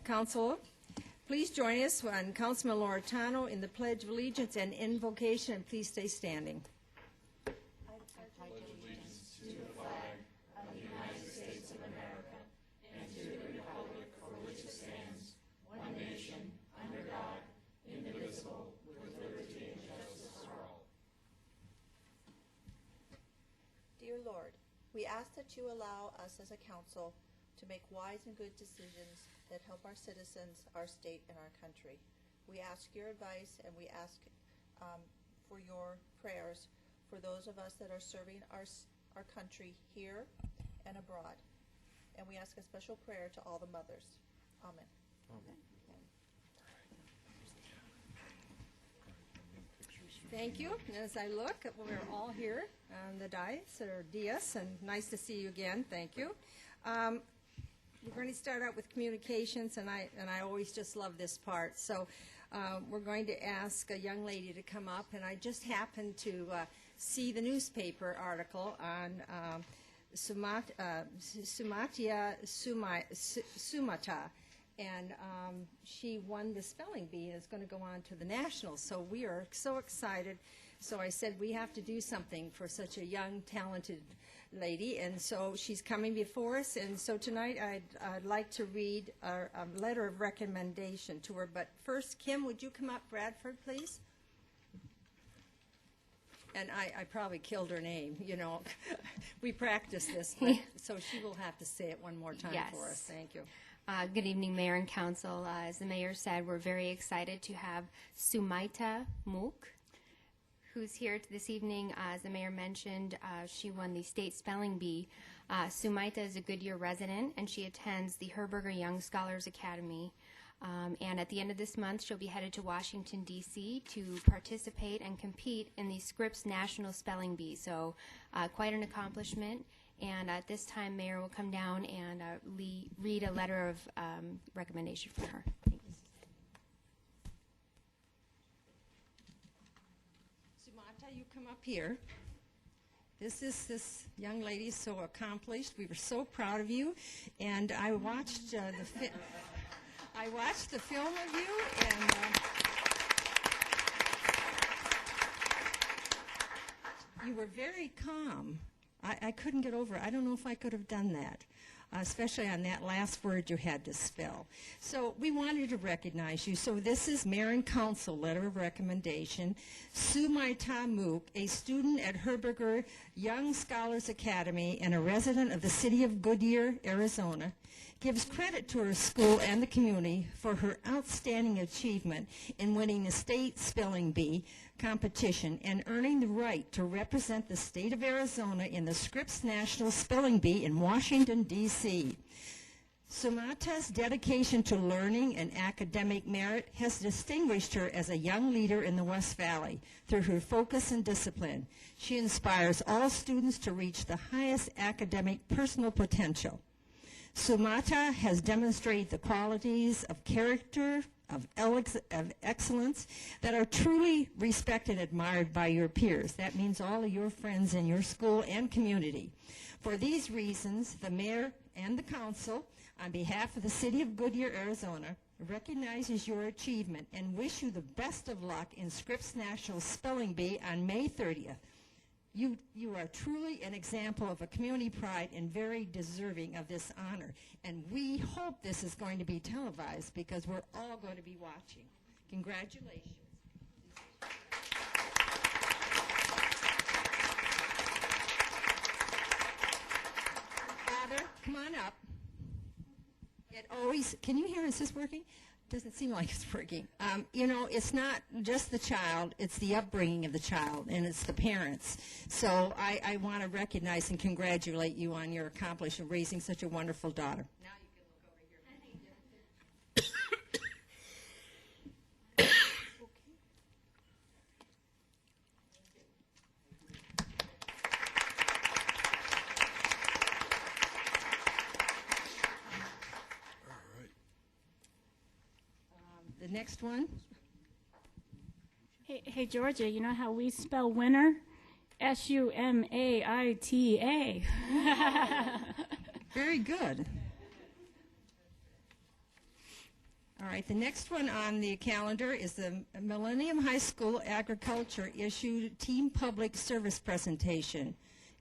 Council, please join us on Councilman Loretano in the Pledge of Allegiance and invocation, and please stay standing. Dear Lord, we ask that you allow us as a council to make wise and good decisions that help our citizens, our state, and our country. We ask your advice, and we ask for your prayers for those of us that are serving our country here and abroad. And we ask a special prayer to all the mothers. Amen. Amen. Thank you. And as I look, we're all here on the dais, and nice to see you again. Thank you. We're going to start out with communications, and I always just love this part. So we're going to ask a young lady to come up, and I just happened to see the newspaper article on Sumatia Sumata. And she won the spelling bee and is going to go on to the nationals. So we are so excited. So I said we have to do something for such a young, talented lady. And so she's coming before us. And so tonight I'd like to read a letter of recommendation to her. But first, Kim, would you come up, Bradford, please? And I probably killed her name, you know. We practiced this, but, so she will have to say it one more time for us. Thank you. Good evening, Mayor and Council. As the Mayor said, we're very excited to have Sumaita Mook, who's here this evening. As the Mayor mentioned, she won the State Spelling Bee. Sumaita is a Goodyear resident, and she attends the Herberger Young Scholars Academy. And at the end of this month, she'll be headed to Washington, D.C. to participate and compete in the Scripps National Spelling Bee. So quite an accomplishment. And at this time, Mayor will come down and read a letter of recommendation for her. Thanks. Sumata, you come up here. This young lady is so accomplished. We were so proud of you. And I watched the film of you, and you were very calm. I couldn't get over it. I don't know if I could have done that, especially on that last word you had to spell. So we wanted to recognize you. So this is Mayor and Council letter of recommendation. Sumaita Mook, a student at Herberger Young Scholars Academy and a resident of the city of Goodyear, Arizona, gives credit to her school and the community for her outstanding achievement in winning the state spelling bee competition and earning the right to represent the state of Arizona in the Scripps National Spelling Bee in Washington, D.C. Sumata's dedication to learning and academic merit has distinguished her as a young leader in the West Valley through her focus and discipline. She inspires all students to reach the highest academic personal potential. Sumata has demonstrated the qualities of character, of excellence that are truly respected and admired by your peers. That means all of your friends in your school and community. For these reasons, the Mayor and the Council, on behalf of the City of Goodyear, Arizona, recognizes your achievement and wish you the best of luck in Scripps National Spelling Bee on May 30th. You are truly an example of a community pride and very deserving of this honor. And we hope this is going to be televised because we're all going to be watching. Congratulations. Father, come on up. It always, can you hear, is this working? Doesn't seem like it's working. You know, it's not just the child, it's the upbringing of the child, and it's the parents. So I want to recognize and congratulate you on your accomplishment of raising such a wonderful daughter. Now you can look over here. The next one. Hey, Georgia, you know how we spell winner? S-U-M-A-I-T-A. Very good. All right, the next one on the calendar is the Millennium High School Agriculture Issue Team Public Service Presentation.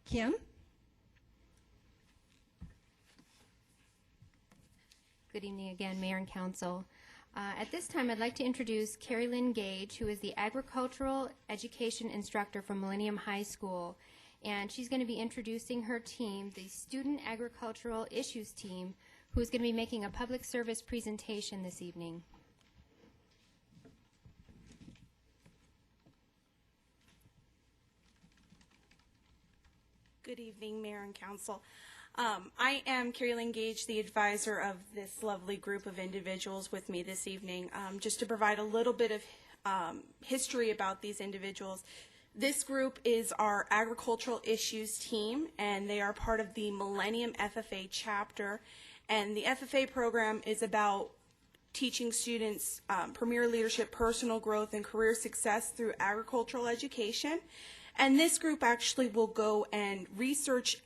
Kim? Good evening again, Mayor and Council. At this time, I'd like to introduce Carrie Lynn Gage, who is the Agricultural Education Instructor from Millennium High School. And she's going to be introducing her team, the Student Agricultural Issues Team, who's going to be making a public service presentation this evening. Good evening, Mayor and Council. I am Carrie Lynn Gage, the advisor of this lovely group of individuals with me this evening. Just to provide a little bit of history about these individuals. This group is our agricultural issues team, and they are part of the Millennium FFA chapter. And the FFA program is about teaching students premier leadership, personal growth, and career success through agricultural education. And this group actually will go and research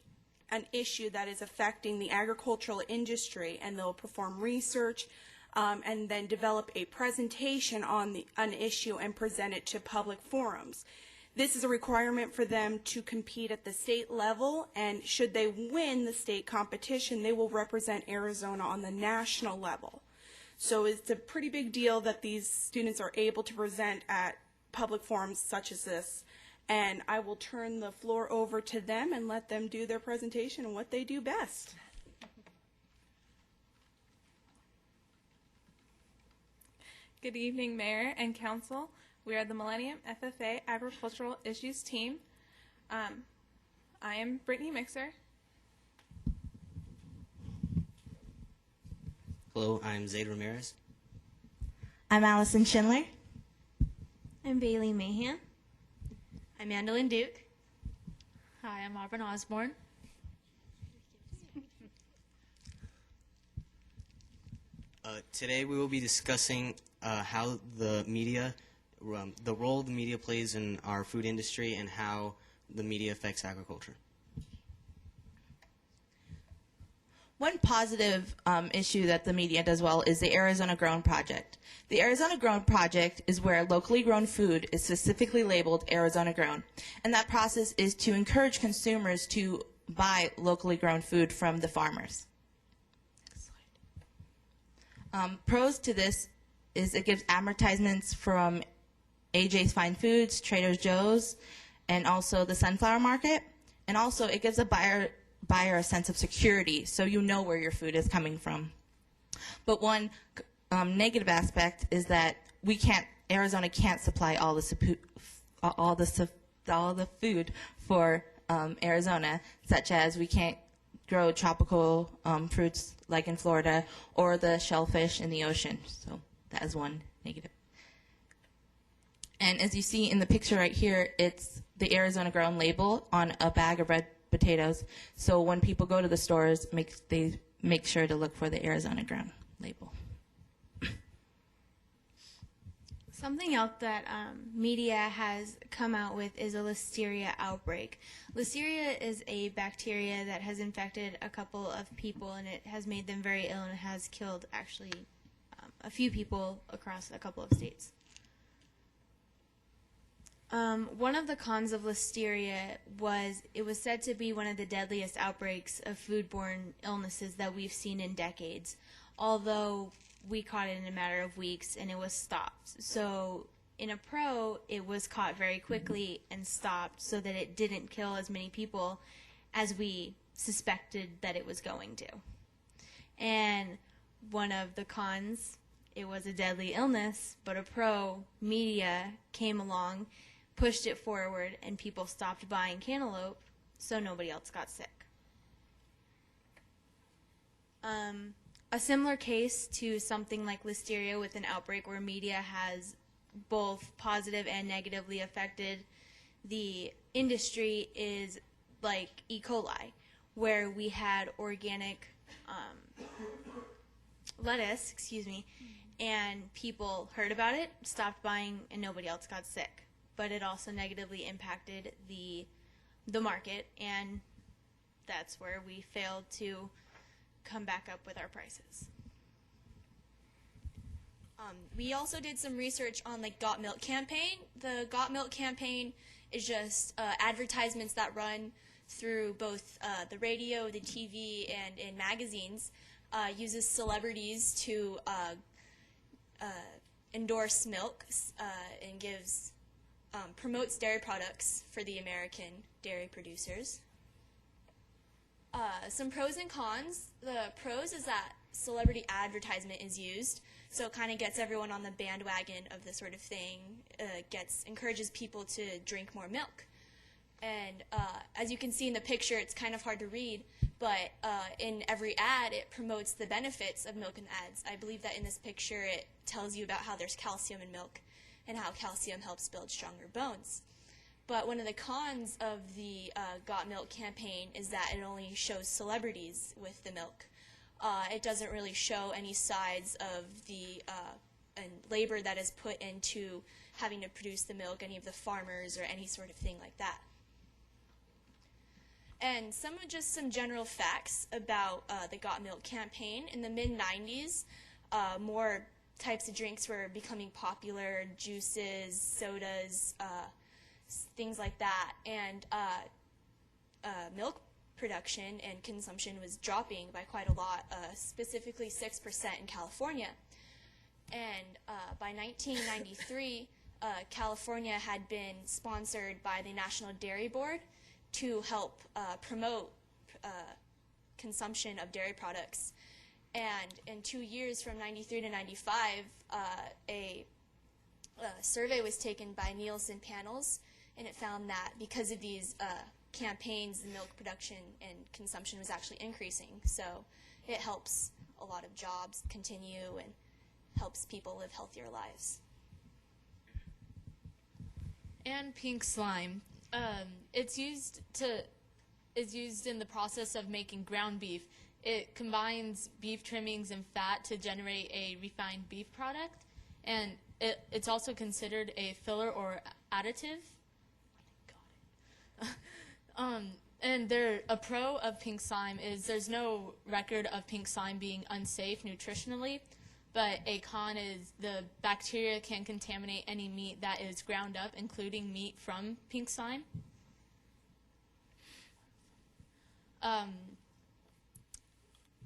an issue that is affecting the agricultural industry, and they'll perform research and then develop a presentation on an issue and present it to public forums. This is a requirement for them to compete at the state level, and should they win the state competition, they will represent Arizona on the national level. So it's a pretty big deal that these students are able to present at public forums such as this. And I will turn the floor over to them and let them do their presentation and what they do best. Good evening, Mayor and Council. We are the Millennium FFA Agricultural Issues Team. I am Brittany Mixer. Hello, I'm Zaid Ramirez. I'm Allison Schindler. I'm Bailey Mahan. I'm Mandolin Duke. Hi, I'm Auburn Osborne. Today we will be discussing how the media, the role the media plays in our food industry and how the media affects agriculture. One positive issue that the media does well is the Arizona Grown Project. The Arizona Grown Project is where locally grown food is specifically labeled Arizona Grown. And that process is to encourage consumers to buy locally grown food from the farmers. Pros to this is it gives advertisements from AJ's Fine Foods, Trader Joe's, and also the Sunflower Market. And also it gives a buyer a sense of security, so you know where your food is coming from. But one negative aspect is that Arizona can't supply all the food for Arizona, such as we can't grow tropical fruits like in Florida or the shellfish in the ocean. So that is one negative. And as you see in the picture right here, it's the Arizona Grown label on a bag of red potatoes. So when people go to the stores, they make sure to look for the Arizona Grown label. Something else that media has come out with is a listeria outbreak. Listeria is a bacteria that has infected a couple of people, and it has made them very ill, and it has killed actually a few people across a couple of states. One of the cons of listeria was it was said to be one of the deadliest outbreaks of foodborne illnesses that we've seen in decades, although we caught it in a matter of weeks and it was stopped. So in a pro, it was caught very quickly and stopped so that it didn't kill as many people as we suspected that it was going to. And one of the cons, it was a deadly illness, but a pro, media came along, pushed it forward, and people stopped buying cantaloupe, so nobody else got sick. A similar case to something like listeria with an outbreak where media has both positive and negatively affected the industry is like E. coli, where we had organic lettuce, and people heard about it, stopped buying, and nobody else got sick. But it also negatively impacted the market, and that's where we failed to come back up with our prices. We also did some research on the Got Milk campaign. The Got Milk campaign is just advertisements that run through both the radio, the TV, and in magazines. Uses celebrities to endorse milk and gives promotes dairy products for the American dairy producers. Some pros and cons. The pros is that celebrity advertisement is used, so it kind of gets everyone on the bandwagon of this sort of thing, encourages people to drink more milk. And as you can see in the picture, it's kind of hard to read, but in every ad, it promotes the benefits of milk in the ads. I believe that in this picture, it tells you about how there's calcium in milk and how calcium helps build stronger bones. But one of the cons of the Got Milk campaign is that it only shows celebrities with the milk. It doesn't really show any sides of the and labor that is put into having to produce the milk, any of the farmers or any sort of thing like that. And some general facts about the Got Milk campaign. In the mid-90s, more types of drinks were becoming popular, juices, sodas, things like that. And milk production and consumption was dropping by quite a lot, specifically 6% in California. And by 1993, California had been sponsored by the National Dairy Board to help promote consumption of dairy products. And in 2 years, from 93 to 95, a survey was taken by Nielsen panels, and it found that because of these campaigns, the milk production and consumption was actually increasing. So it helps a lot of jobs continue and helps people live healthier lives. And pink slime. It's used in the process of making ground beef. It combines beef trimmings and fat to generate a refined beef product, and it's also considered a filler or additive. And a pro of pink slime is there's no record of pink slime being unsafe nutritionally, but a con is the bacteria can contaminate any meat that is ground up, including meat from pink slime.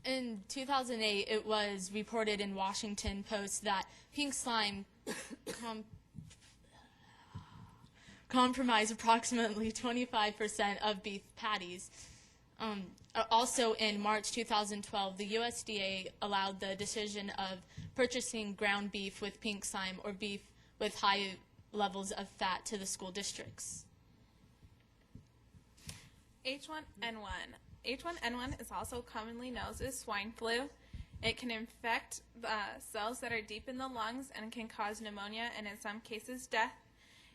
In 2008, it was reported in Washington Post that pink slime compromised approximately 25% of beef patties. Also in March 2012, the USDA allowed the decision of purchasing ground beef with pink slime or beef with high levels of fat to the school districts. H1N1. H1N1 is also commonly known as swine flu. It can infect cells that are deep in the lungs and can cause pneumonia and in some cases death.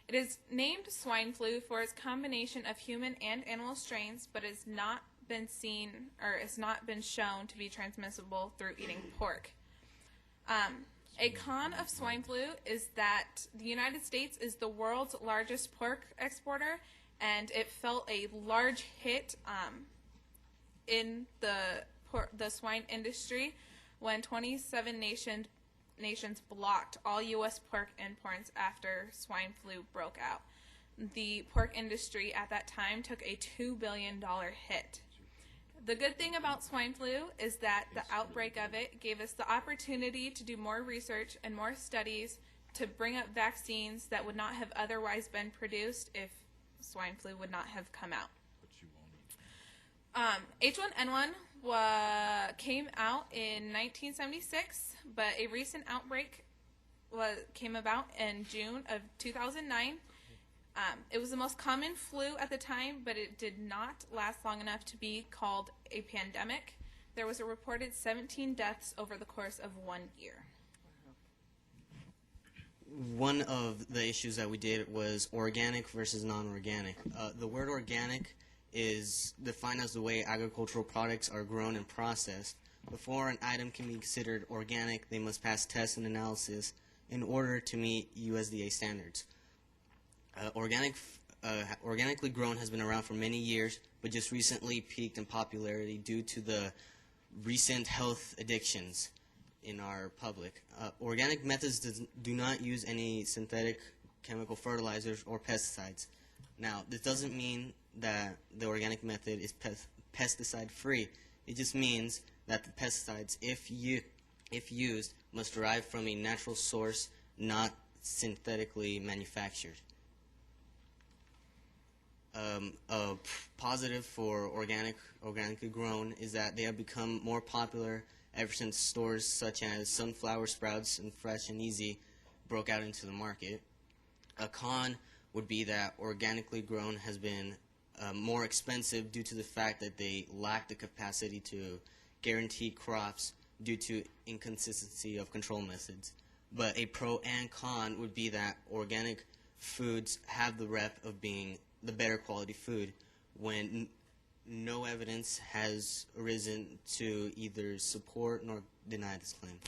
It is named swine flu for its combination of human and animal strains, but has not been seen or has not been shown to be transmissible through eating pork. A con of swine flu is that the United States is the world's largest pork exporter, and it felt a large hit in the swine industry when 27 nations blocked all U.S. pork imports after swine flu broke out. The pork industry at that time took a $2 billion hit. The good thing about swine flu is that the outbreak of it gave us the opportunity to do more research and more studies to bring up vaccines that would not have otherwise been produced if swine flu would not have come out. H1N1 came out in 1976, but a recent outbreak came about in June of 2009. It was the most common flu at the time, but it did not last long enough to be called a pandemic. There was a reported 17 deaths over the course of 1 year. One of the issues that we did was organic versus non-organic. The word organic is defined as the way agricultural products are grown and processed. Before an item can be considered organic, they must pass tests and analysis in order to meet USDA standards. Organically grown has been around for many years, but just recently peaked in popularity due to the recent health addictions. in our public. Organic methods do not use any synthetic chemical fertilizers or pesticides. Now, this doesn't mean that the organic method is pesticide-free. It just means that the pesticides, if used, must derive from a natural source, not synthetically manufactured. A positive for organically grown is that they have become more popular ever since stores such as Sunflower Sprouts and Fresh and Easy broke out into the market. A con would be that organically grown has been more expensive due to the fact that they lack the capacity to guarantee crops due to inconsistency of control methods. But a pro and con would be that organic foods have the rep of being the better quality food when no evidence has arisen to either support nor deny this claim.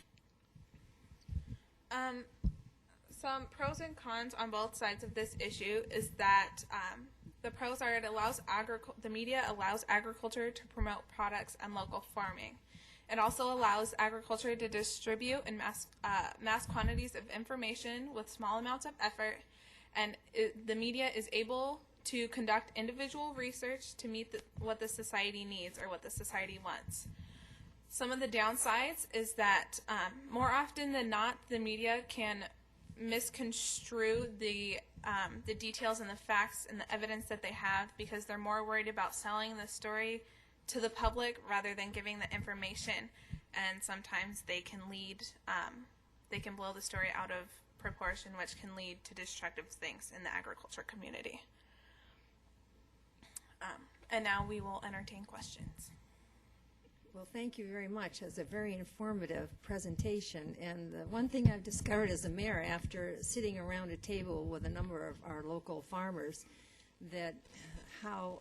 Some pros and cons on both sides of this issue is that the pros are the media allows agriculture to promote products and local farming. It also allows agriculture to distribute in mass quantities of information with small amounts of effort, and the media is able to conduct individual research to meet what the society needs or what the society wants. Some of the downsides is that more often than not, the media can misconstrue the details and the facts and the evidence that they have because they're more worried about selling the story to the public rather than giving the information. And sometimes they can they can blow the story out of proportion, which can lead to destructive things in the agriculture community. And now we will entertain questions. Well, thank you very much. It's a very informative presentation. And the one thing I've discovered as a mayor after sitting around a table with a number of our local farmers, that how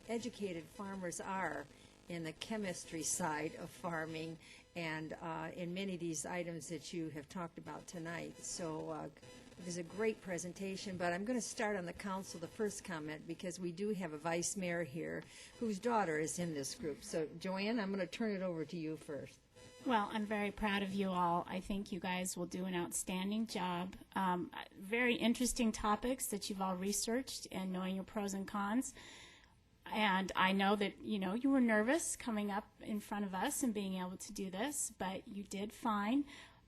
educated farmers are in the chemistry side of farming and in many of these items that you have talked about tonight. So it was a great presentation, but I'm going to start on the council, the first comment, because we do have a vice mayor here whose daughter is in this group. So, Joanne, I'm going to turn it over to you first. Well, I'm very proud of you all. I think you guys will do an outstanding job. Very interesting topics that you've all researched and knowing your pros and cons. And I know that, you were nervous coming up in front of us and being able to do this, but you did fine.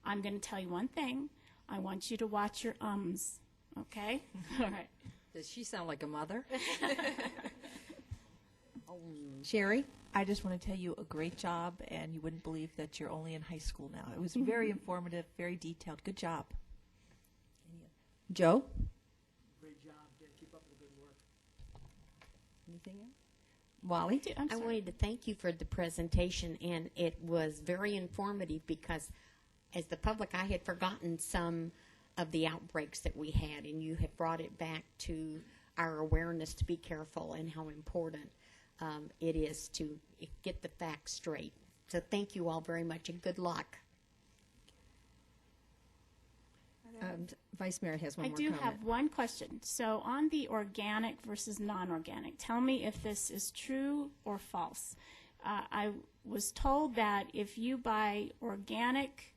I'm going to tell you one thing. I want you to watch your ums, okay? All right. Does she sound like a mother? Sherry? I just want to tell you a great job, and you wouldn't believe that you're only in high school now. It was very informative, very detailed. Good job. Joe? Great job. Keep up the good work. Anything else? Wally? I wanted to thank you for the presentation, and it was very informative because as the public, I had forgotten some of the outbreaks that we had, and you have brought it back to our awareness to be careful and how important it is to get the facts straight. So thank you all very much, and good luck. Vice Mayor has one more comment. I do comment. have one question. So on the organic versus non-organic, tell me if this is true or false. I was told that if you buy organic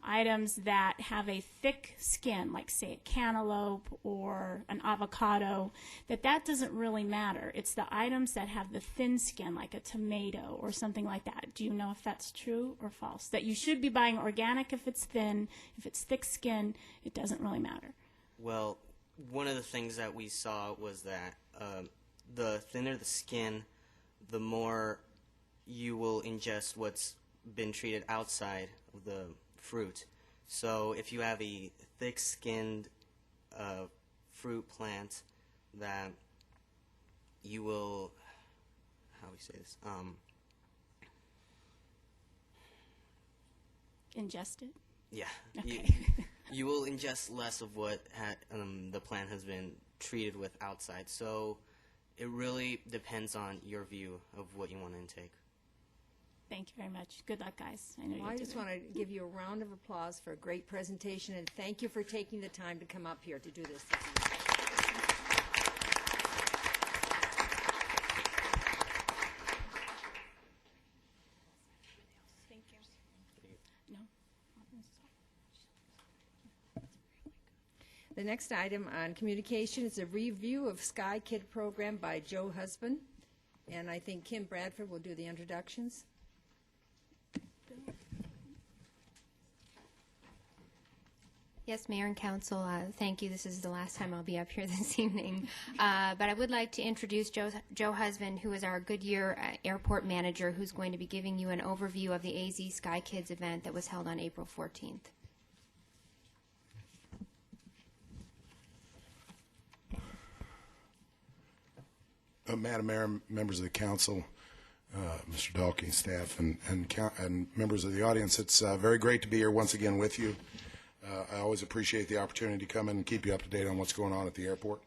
items that have a thick skin, like say a cantaloupe or an avocado, that doesn't really matter. It's the items that have the thin skin, like a tomato or something like that. Do you know if that's true or false? That you should be buying organic if it's thin, if it's thick skin, it doesn't really matter. Well, one of the things that we saw was that the thinner the skin, the more you will ingest what's been treated outside of the fruit. So if you have a thick-skinned fruit plant, that you will, how do we say this? Ingest it? Yeah. Okay. You will ingest less of what the plant has been treated with outside. So it really depends on your view of what you want to intake. Thank you very much. Good luck, guys. I know Well, I just want to give you a round of applause for a great presentation, and thank you for taking the time to come up here to do this. Thank you. The next item on communication is a review of Sky Kid program by Joe Husband. And I think Kim Bradford will do the introductions. Yes, Mayor and Council, thank you. This is the last time I'll be up here this evening. But I would like to introduce Joe Husband, who is our Goodyear Airport Manager, who's going to be giving you an overview of the AZ Sky Kids event that was held on April 14th. Madam Mayor, members of the council, Mr. Dalkey, staff, and members of the audience, it's very great to be here once again with you. I always appreciate the opportunity to come in and keep you up to date on what's going on at the airport.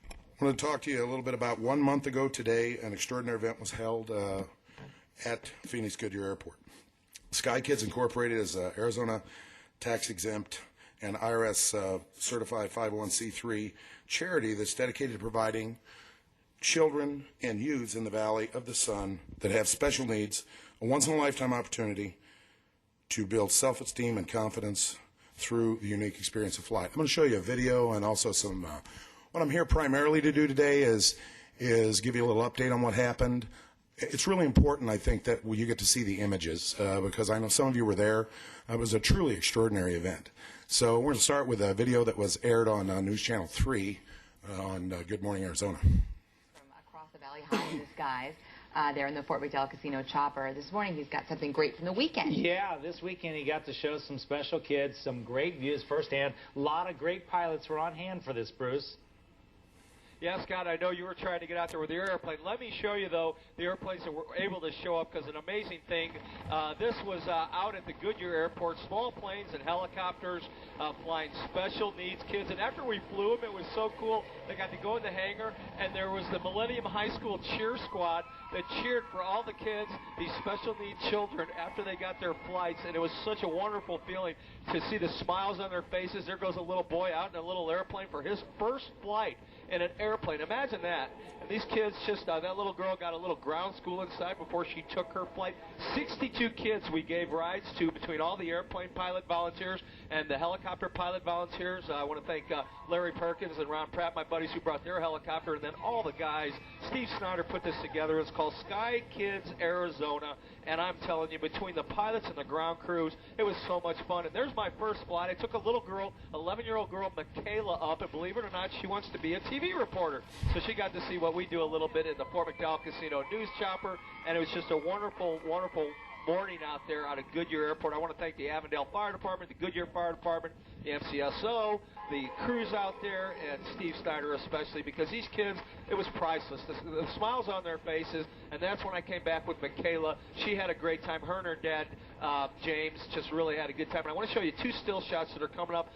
I want to talk to you a little bit about 1 month ago today, an extraordinary event was held at Phoenix Goodyear Airport. Sky Kids Incorporated is an Arizona tax-exempt and IRS certified 501c3 charity that's dedicated to providing children and youths in the Valley of the Sun that have special needs a once-in-a-lifetime opportunity to build self-esteem and confidence through the unique experience of flight. I'm going to show you a video and also some, what I'm here primarily to do today is give you a little update on what happened. It's really important, I think, that you get to see the images because I know some of you were there. It was a truly extraordinary event. So we're going to start with a video that was aired on News Channel 3 on Good Morning Arizona. Across the valley, high in the skies, there in the Fort McDowell Casino chopper. This morning he's got something great from the weekend. Yeah, this weekend he got to show some special kids some great views firsthand. A lot of great pilots were on hand for this, Bruce. Yeah, Scott, I know you were trying to get out there with your airplane. Let me show you, though, the airplanes that were able to show up, because an amazing thing. This was out at the Goodyear Airport, small planes and helicopters flying special needs kids. And after we flew them, it was so cool. They got to go in the hangar, and there was the Millennium High School cheer squad that cheered for all the kids, these special needs children, after they got their flights. And it was such a wonderful feeling to see the smiles on their faces. There goes a little boy out in a little airplane for his first flight in an airplane. Imagine that. And these kids just, that little girl got a little ground school inside before she took her flight. 62 kids we gave rides to between all the airplane pilot volunteers and the helicopter pilot volunteers. I want to thank Larry Perkins and Ron Pratt, my buddies who brought their helicopter, and then all the guys. Steve Snyder put this together. It's called Sky Kids Arizona, and I'm telling you, between the pilots and the ground crews, it was so much fun. And there's my first flight. I took a little girl, 11-year-old girl, Michaela, up, and believe it or not, she wants to be a TV reporter. So she got to see what we do a little bit in the Fort McDowell Casino news chopper, and it was just a wonderful, wonderful morning out there out of Goodyear Airport. I want to thank the Avondale Fire Department, the Goodyear Fire Department, the MCSO, the crews out there, and Steve Snyder especially, because these kids, it was priceless. The smiles on their faces, and that's when I came back with Michaela. She had a great time. Her and her dad, James, just really had a good time. And I want to show you two still shots that are coming up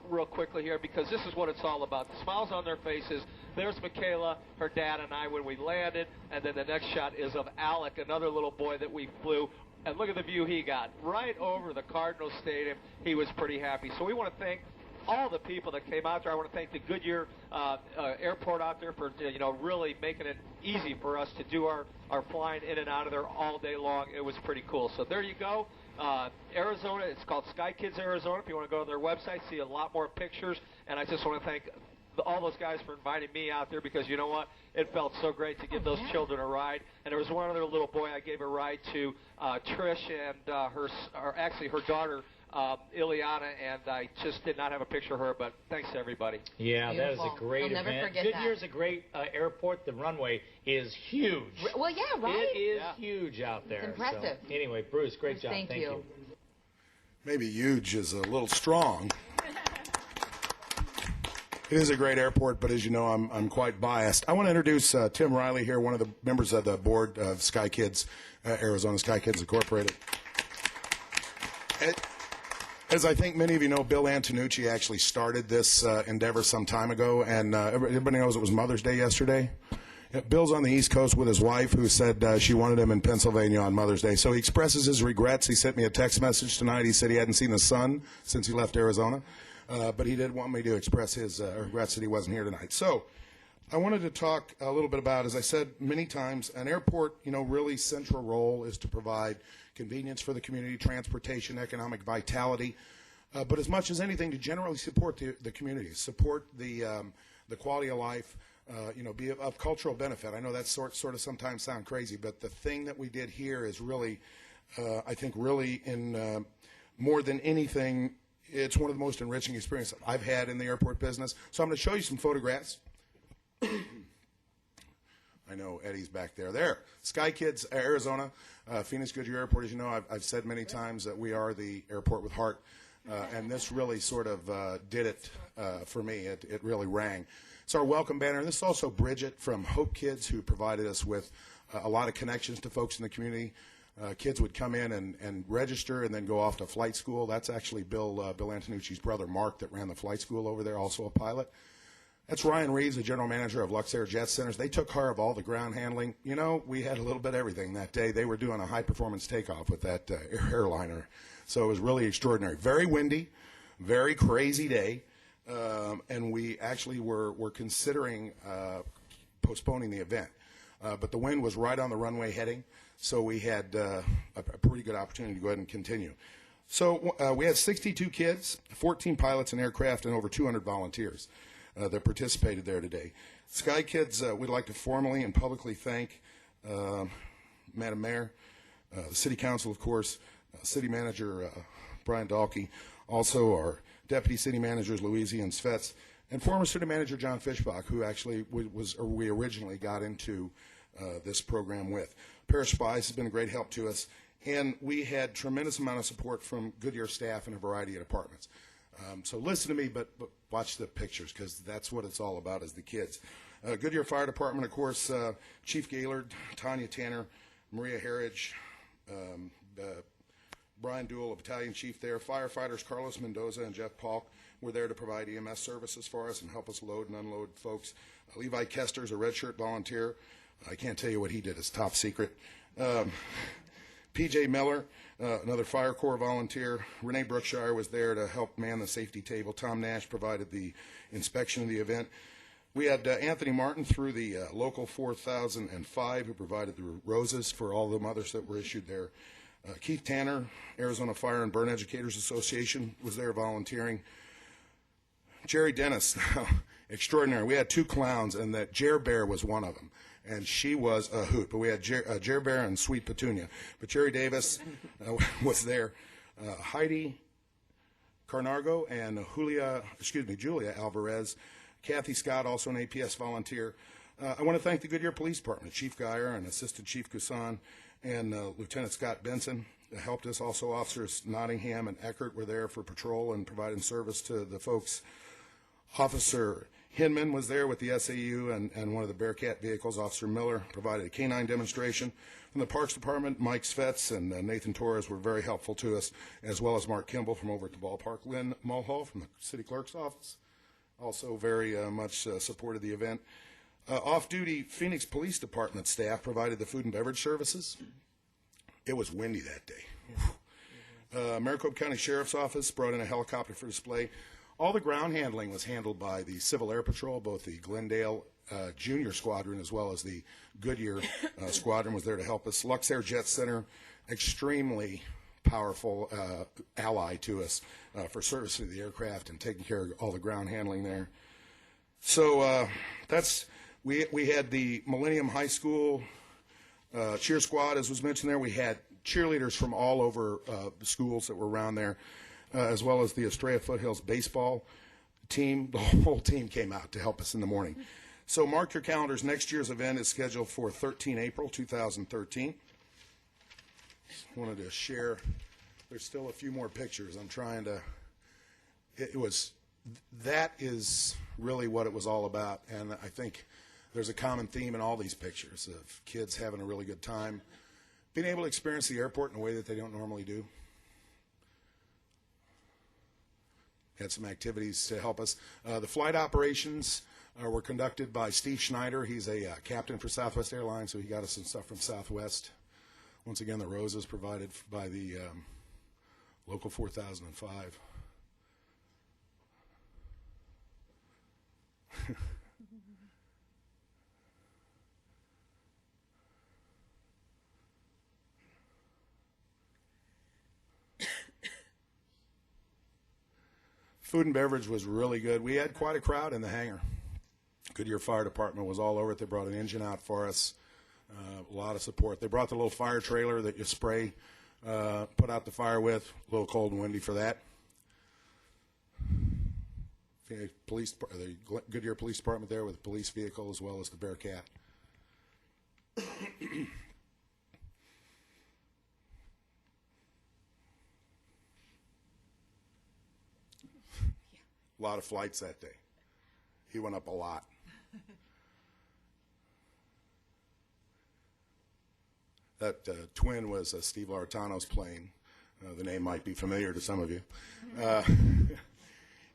real quickly here, because this is what it's all about. The smiles on their faces. There's Michaela, her dad, and I when we landed, and then the next shot is of Alec, another little boy that we flew. And look at the view he got right over the Cardinals Stadium. He was pretty happy. So we want to thank all the people that came out there. I want to thank the Goodyear Airport out there for really making it easy for us to do our flying in and out of there all day long. It was pretty cool. So there you go. Arizona, it's called Sky Kids Arizona. If you want to go to their website, see a lot more pictures. And I just want to thank all those guys for inviting me out there, because you know what? It felt so great to give those children a ride. And there was one other little boy I gave a ride to, Trish, and her daughter, Ileana, and I just did not have a picture of her, but thanks to everybody. Yeah, Beautiful. That is a great You'll never event. forget Goodyear's that. a great airport. The runway is huge. Well, yeah, right? It is huge out there. It's impressive. So, anyway, Bruce, great job. Thank you. Maybe huge is a little strong. It is a great airport, but as you know, I'm quite biased. I want to introduce Tim Riley here, one of the members of the board of Sky Kids, Arizona Sky Kids Incorporated. As I think many of you know, Bill Antonucci actually started this endeavor some time ago, and everybody knows it was Mother's Day yesterday. Bill's on the East Coast with his wife, who said she wanted him in Pennsylvania on Mother's Day. So he expresses his regrets. He sent me a text message tonight. He said he hadn't seen the sun since he left Arizona. But he did want me to express his regrets that he wasn't here tonight. So I wanted to talk a little bit about, as I said many times, an airport, really central role is to provide convenience for the community, transportation, economic vitality. but as much as anything, to generally support the community, support the quality of life, be of cultural benefit. I know that sort of sometimes sound crazy, but the thing that we did here is really, I think, really in more than anything, it's one of the most enriching experiences I've had in the airport business. So I'm going to show you some photographs. I know Eddie's back there. There, Sky Kids, Arizona, Phoenix Goodyear Airport. As you know, I've said many times that we are the airport with heart, and this really sort of did it for me. It really rang. It's our welcome banner. This is also Bridget from Hope Kids, who provided us with a lot of connections to folks in the community. Kids would come in and register and then go off to flight school. That's actually Bill Antonucci's brother, Mark, that ran the flight school over there, also a pilot. That's Ryan Reeves, the general manager of Luxair Jet Centers. They took care of all the ground handling. You know, we had a little bit of everything that day. They were doing a high-performance takeoff with that airliner. So it was really extraordinary. Very windy, very crazy day. And we actually were considering postponing the event. But the wind was right on the runway heading, so we had a pretty good opportunity to go ahead and continue. So we had 62 kids, 14 pilots and aircraft, and over 200 volunteers that participated there today. Sky Kids, we'd like to formally and publicly thank Madam Mayor, the City Council, of course, City Manager Brian Dahlke, also our Deputy City Managers Louise and Svets, and former City Manager John Fishbach, who actually we originally got into this program with. Parish Spies has been a great help to us, and we had tremendous amount of support from Goodyear staff in a variety of departments. So listen to me, but watch the pictures, because that's what it's all about, is the kids. Goodyear Fire Department, of course, Chief Gaylord, Tanya Tanner, Maria Harridge, Brian Duell, a battalion chief there. Firefighters Carlos Mendoza and Jeff Paulk were there to provide EMS services for us and help us load and unload folks. Levi Kester's a red shirt volunteer. I can't tell you what he did. It's top secret. P.J. Miller, another Fire Corps volunteer. Renee Brookshire was there to help man the safety table. Tom Nash provided the inspection of the event. We had Anthony Martin through the Local 4005, who provided the roses for all the mothers that were issued there. Keith Tanner, Arizona Fire and Burn Educators Association, was there volunteering. Jerry Dennis, extraordinary. We had two clowns, and that Jer Bear was one of them. And she was a hoot. But we had Jer Bear and Sweet Petunia. But Jerry Davis was there. Heidi Carnargo and Julia Alvarez. Kathy Scott, also an APS volunteer. I want to thank the Goodyear Police Department, Chief Geyer and Assistant Chief Kusan, and Lieutenant Scott Benson helped us. Also, Officers Nottingham and Eckert were there for patrol and providing service to the folks. Officer Hinman was there with the SAU and one of the Bearcat vehicles. Officer Miller provided a canine demonstration. From the Parks Department, Mike Svets and Nathan Torres were very helpful to us, as well as Mark Kimball from over at the ballpark. Lynn Mulhall from the City Clerk's office also very much supported the event. Off-duty Phoenix Police Department staff provided the food and beverage services. It was windy that day. Maricopa County Sheriff's Office brought in a helicopter for display. All the ground handling was handled by the Civil Air Patrol. Both the Glendale Junior Squadron as well as the Goodyear Squadron was there to help us. Luxair Jet Center, extremely powerful ally to us for servicing the aircraft and taking care of all the ground handling there. So we had the Millennium High School cheer squad, as was mentioned there. We had cheerleaders from all over the schools that were around there, as well as the Estrella Foothills baseball team. The whole team came out to help us in the morning. So mark your calendars. Next year's event is scheduled for 13 April 2013. Just wanted to share. There's still a few more pictures. I'm trying to. That is really what it was all about, and I think there's a common theme in all these pictures of kids having a really good time, being able to experience the airport in a way that they don't normally do. Had some activities to help us. The flight operations were conducted by Steve Schneider. He's a captain for Southwest Airlines, so he got us some stuff from Southwest. Once again, the roses provided by the Local 4005. Food and beverage was really good. We had quite a crowd in the hangar. Goodyear Fire Department was all over it. They brought an engine out for us. A lot of support. They brought the little fire trailer that you spray, put out the fire with. A little cold and windy for that. The Goodyear Police Department there with a police vehicle as well as the Bearcat. A lot of flights that day. He went up a lot. That twin was Steve Laurentano's plane. The name might be familiar to some of you.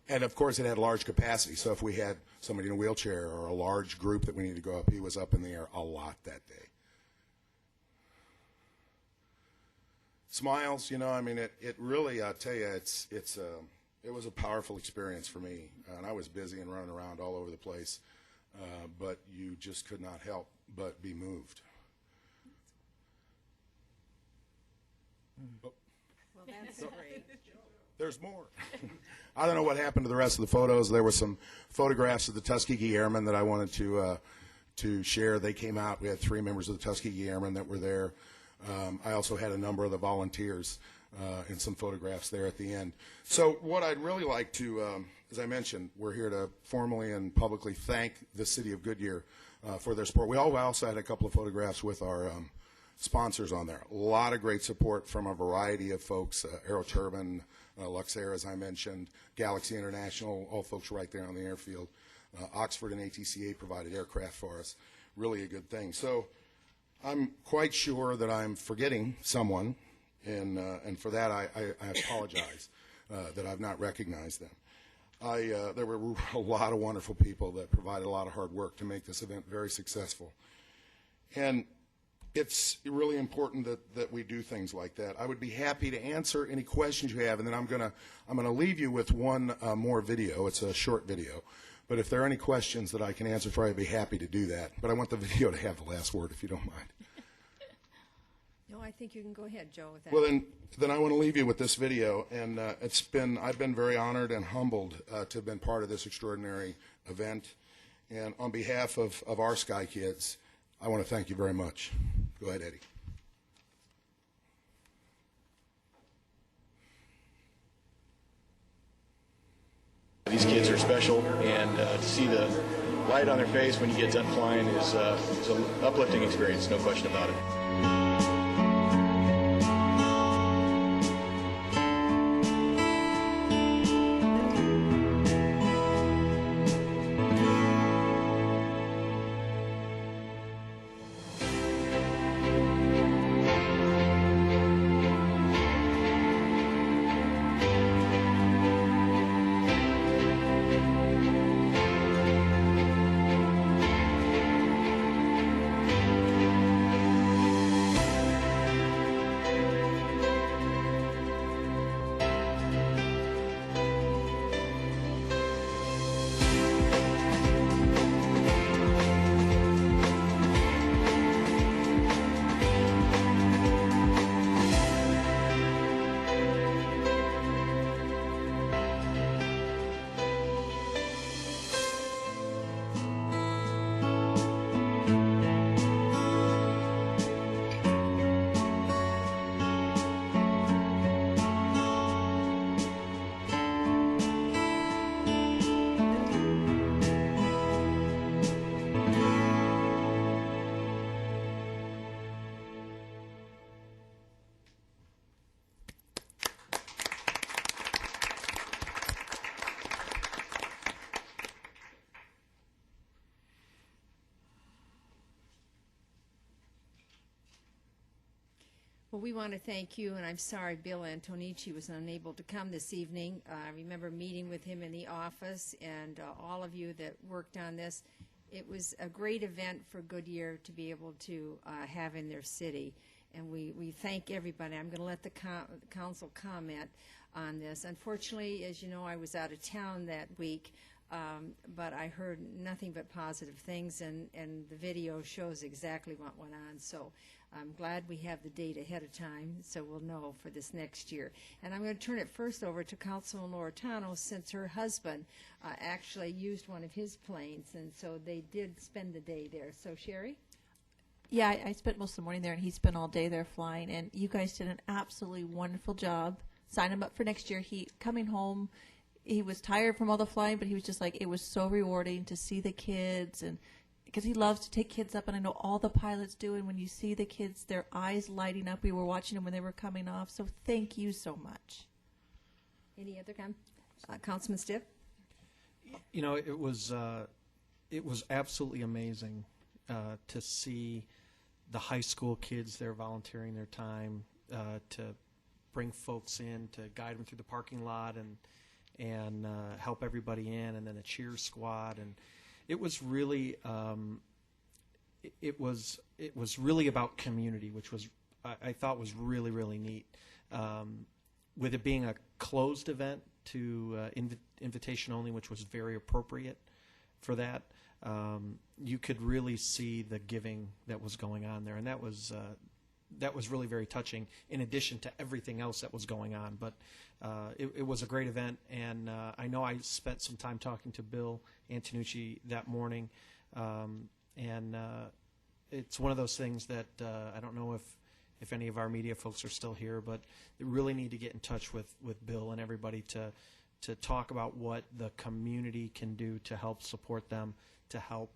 And, of course, it had large capacity. So if we had somebody in a wheelchair or a large group that we needed to go up, he was up in the air a lot that day. Smiles, you know, I mean, it really, I'll tell you, it was a powerful experience for me. And I was busy and running around all over the place. But you just could not help but be moved. Well, that's great. There's more. I don't know what happened to the rest of the photos. There were some photographs of the Tuskegee Airmen that I wanted to share. They came out. We had 3 members of the Tuskegee Airmen that were there. I also had a number of the volunteers and some photographs there at the end. So what I'd really like to, as I mentioned, we're here to formally and publicly thank the City of Goodyear for their support. We also had a couple of photographs with our sponsors on there. A lot of great support from a variety of folks, AeroTurbine, Luxair, as I mentioned, Galaxy International, all folks right there on the airfield. Oxford and ATCA provided aircraft for us. Really a good thing. So I'm quite sure that I'm forgetting someone, and for that I apologize that I've not recognized them. There were a lot of wonderful people that provided a lot of hard work to make this event very successful. And it's really important that we do things like that. I would be happy to answer any questions you have, and then I'm gonna leave you with one more video. It's a short video. But if there are any questions that I can answer for you, I'd be happy to do that. But I want the video to have the last word, if you don't mind. No, I think you can go ahead, Joe, with that. Well, then I want to leave you with this video, and I've been very honored and humbled to have been part of this extraordinary event. And on behalf of our Sky Kids, I want to thank you very much. Go ahead, Eddie. These kids are special, and to see the light on their face when you get done flying is an uplifting experience, no question about it. Well, we want to thank you, and I'm sorry Bill Antonici was unable to come this evening. I remember meeting with him in the office, and all of you that worked on this. It was a great event for Goodyear to be able to have in their city, and we thank everybody. I'm going to let the council comment on this. Unfortunately, as you know, I was out of town that week. but I heard nothing but positive things, and the video shows exactly what went on. So I'm glad we have the date ahead of time, so we'll know for this next year. And I'm going to turn it first over to Councilman Loretano, since her husband actually used one of his planes, and so they did spend the day there. So, Sherry? Yeah, I spent most of the morning there, and he spent all day there flying. And you guys did an absolutely wonderful job. Sign him up for next year. He coming home, he was tired from all the flying, but he was just like, it was so rewarding to see the kids, and because he loves to take kids up, and I know all the pilots do. And when you see the kids, their eyes lighting up. We were watching them when they were coming off. So thank you so much. Any other Councilman Stiff? You know, it was absolutely amazing to see the high school kids there volunteering their time to bring folks in, to guide them through the parking lot and help everybody in, and then the cheer squad. And it was really it was really about community, which was I thought was really, really neat. With it being a closed event to invitation only, which was very appropriate for that, you could really see the giving that was going on there, and that was really very touching, in addition to everything else that was going on. But it was a great event, and I know I spent some time talking to Bill Antonucci that morning, and it's one of those things that I don't know if any of our media folks are still here, but they really need to get in touch with Bill and everybody to talk about what the community can do to help support them, to help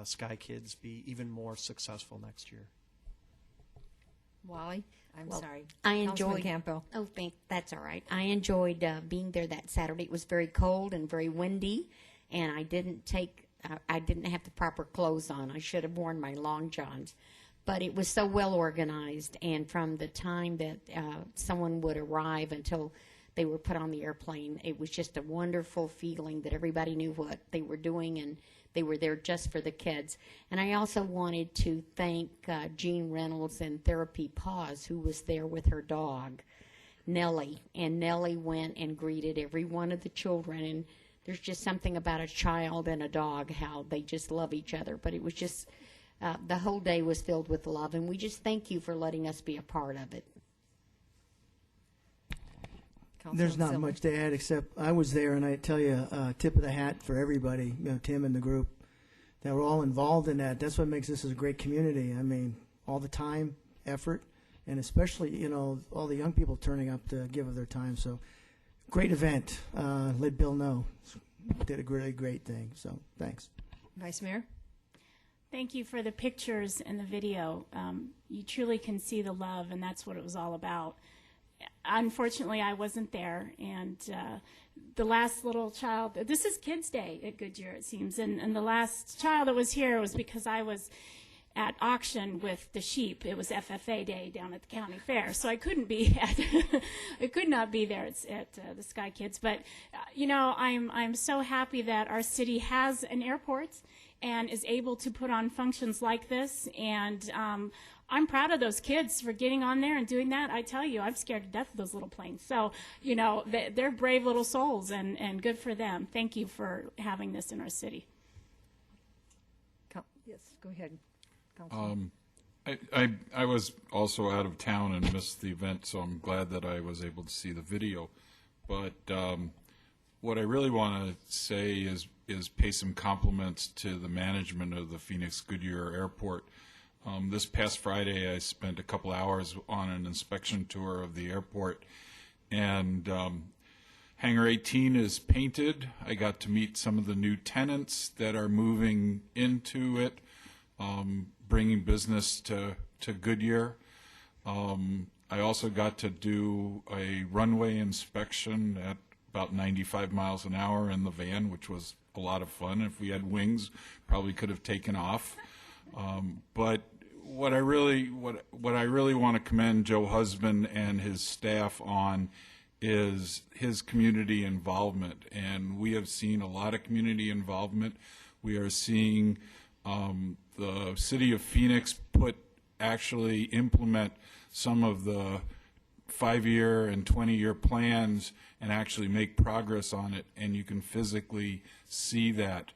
Sky Kids be even more successful next year. Wally? I'm sorry. I Councilman enjoyed. Campbell. Oh, that's all right. I enjoyed being there that Saturday. It was very cold and very windy, and I didn't have the proper clothes on. I should have worn my long johns, but it was so well organized. And from the time that someone would arrive until they were put on the airplane, it was just a wonderful feeling that everybody knew what they were doing, and they were there just for the kids. And I also wanted to thank Jean Reynolds and Therapy Paws, who was there with her dog, Nellie. And Nellie went and greeted every one of the children. And there's just something about a child and a dog, how they just love each other. But it was just, the whole day was filled with love. And we just thank you for letting us be a part of it. There's not much to add, except I was there, and I tell you, tip of the hat for everybody, Tim and the group, that were all involved in that. That's what makes this a great community. I mean, all the time, effort, and especially, all the young people turning up to give of their time. So, great event. Let Bill know. Did a really great thing. So, thanks. Vice Mayor? Thank you for the pictures and the video. You truly can see the love, and that's what it was all about. Unfortunately, I wasn't there, and the last little child, this is Kids Day at Goodyear, it seems, and the last child that was here was because I was at auction with the sheep. It was FFA Day down at the county fair, so I couldn't be I could not be there at the Sky Kids. But I'm so happy that our city has an airport and is able to put on functions like this, and I'm proud of those kids for getting on there and doing that. I tell you, I'm scared to death of those little planes. So, they're brave little souls, and good for them. Thank you for having this in our city. Yes, go ahead. I was also out of town and missed the event, so I'm glad that I was able to see the video. But what I really want to say is pay some compliments to the management of the Phoenix Goodyear Airport. This past Friday, I spent a couple hours on an inspection tour of the airport, and Hangar 18 is painted. I got to meet some of the new tenants that are moving into it, bringing business to Goodyear. I also got to do a runway inspection at about 95 miles an hour in the van, which was a lot of fun. If we had wings, probably could have taken off. But what I really want to commend Joe Husband and his staff on is his community involvement, and we have seen a lot of community involvement. We are seeing the city of Phoenix actually implement some of the 5-year and 20-year plans and actually make progress on it, and you can physically see that.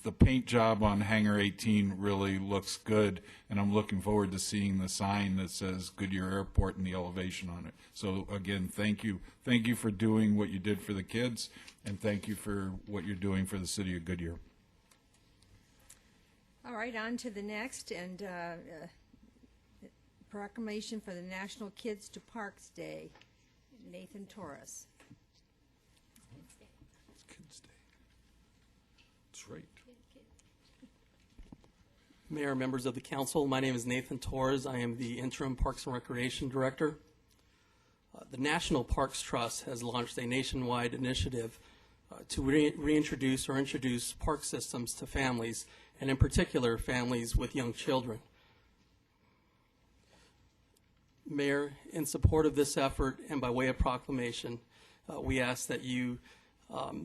The paint job on Hangar 18 really looks good, and I'm looking forward to seeing the sign that says Goodyear Airport and the elevation on it. So again, thank you. Thank you for doing what you did for the kids, and thank you for what you're doing for the city of Goodyear. All right, on to the next, and proclamation for the National Kids to Parks Day. Nathan Torres. It's Kids Day. That's right. Mayor, members of the council, my name is Nathan Torres. I am the interim Parks and Recreation Director. The National Parks Trust has launched a nationwide initiative to reintroduce or introduce park systems to families, and in particular, families with young children. Mayor, in support of this effort and by way of proclamation, we ask that you